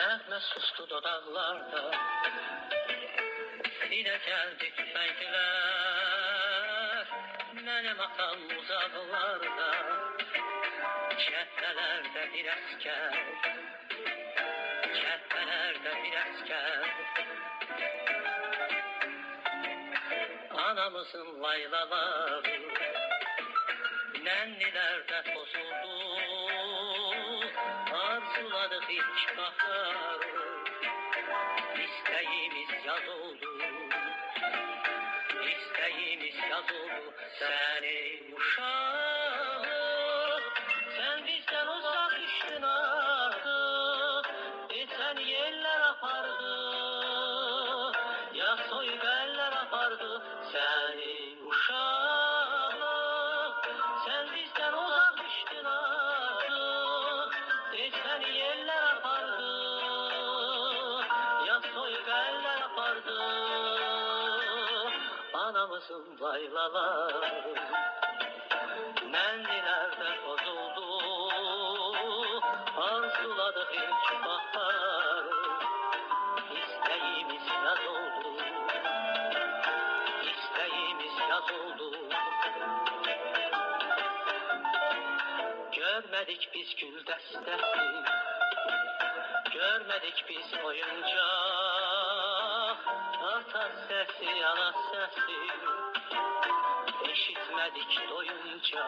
Nəğmə sustu dodaqlarda, dilə gəldi tüfənglər. Mənim atam uzaqlarda, cəbhələrdə bir əskər, cəbhələrdə bir əskər. Anamızın laylaları nənnilərdə pozuldu. Arzuladık ilk baharı, İstəyimiz yaz oldu, İstəyimiz yaz oldu. Səni uşaq, sən bizdən uzaq düşdün artıq. Səni yerlər apardı, ya soyuq əllər apardı. Səni uşaq, sən bizdən uzaq düşdün artıq. Səni yerlər apardı, ya soyuq əllər apardı. Anamızın laylaları nənnilərdə pozuldu. Arzuladık ilk baharı, İstəyimiz yaz oldu, İstəyimiz yaz oldu. Görmədik biz gül dəstəsi, görmədik biz oyuncaq. Ata səsi, ana səsi, eşitmədik doyunca.